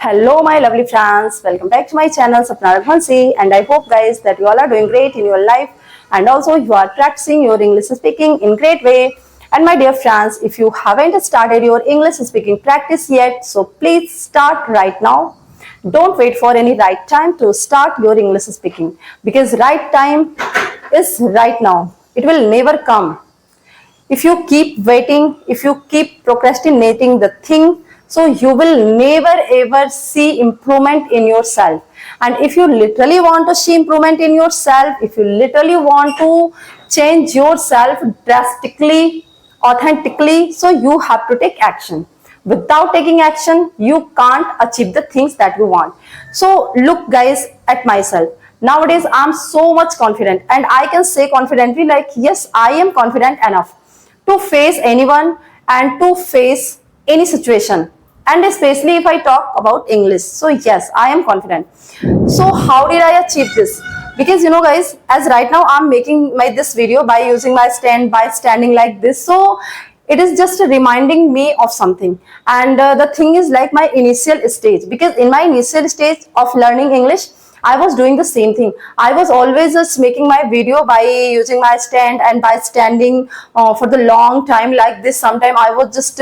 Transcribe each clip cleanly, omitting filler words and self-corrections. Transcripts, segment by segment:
Hello my lovely friends, welcome back to my channel Sapna Raghuvanshi, and I hope guys that you all are doing great in your life and also you are practicing your English speaking in great way. And my dear friends, if you haven't started your English speaking practice yet, so please start right now. Don't wait for any right time to start your English speaking, because right time is right now. It will never come. If you keep waiting, if you keep procrastinating the thing, so you will never ever see improvement in yourself. And if you literally want to see improvement in yourself, if you literally want to change yourself drastically, authentically, so you have to take action. Without taking action, you can't achieve the things that you want. So look guys at myself. Nowadays I'm so much confident, and I can say confidently like yes, I am confident enough to face anyone and to face any situation, and especially if I talk about English. So yes, I am confident. So how did I achieve this? Because guys, as right now I'm making this video by using my stand, by standing like this, so it is just reminding me of something. And the thing is like my initial stage, because in my initial stage of learning English I was doing the same thing. I was always just making my video by using my stand and by standing for the long time like this. Sometimes I was just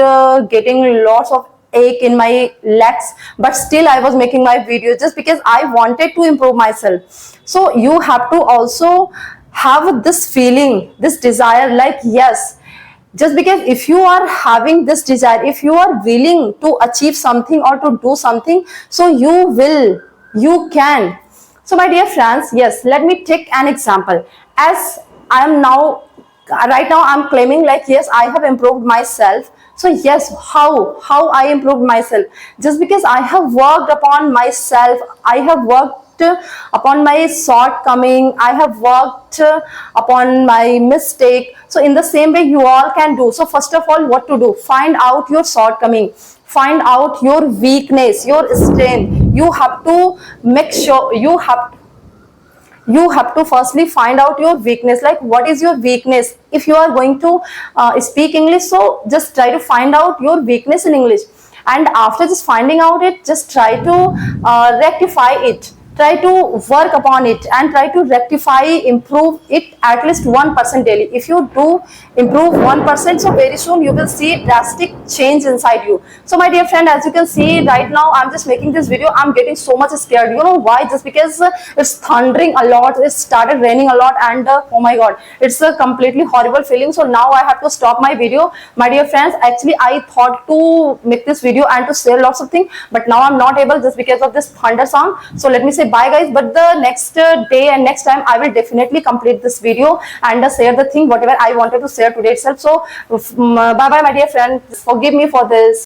getting lots of ache in my legs, but still I was making my video just because I wanted to improve myself. So you have to also have this feeling, this desire, like yes, just because if you are having this desire, if you are willing to achieve something or to do something, so you can. So my dear friends, yes, let me take an example. As I am now, right now I'm claiming like yes, I have improved myself. So yes, how I improved myself? Just because I have worked upon myself, I have worked upon my shortcoming, I have worked upon my mistake. So in the same way you all can do. So first of all, what to do? Find out your shortcoming, find out your weakness, your strength. You have to make sure you have to firstly find out your weakness, like what is your weakness. If you are going to speak English, so just try to find out your weakness in English, and after just finding out it, just try to rectify it, try to work upon it, and try to rectify, improve it at least 1% daily. If you do improve 1%, so very soon you will see drastic change inside you. So my dear friend, as you can see right now, I'm just making this video, I'm getting so much scared. You know why? Just because it's thundering a lot, it started raining a lot, and oh my god, it's a completely horrible feeling. So now I have to stop my video. My dear friends, actually I thought to make this video and to share lots of things, but now I'm not able just because of this thunder sound. So let me say bye guys, but the next day and next time I will definitely complete this video and share the thing whatever I wanted to share today itself. So bye bye my dear friend, forgive me for this.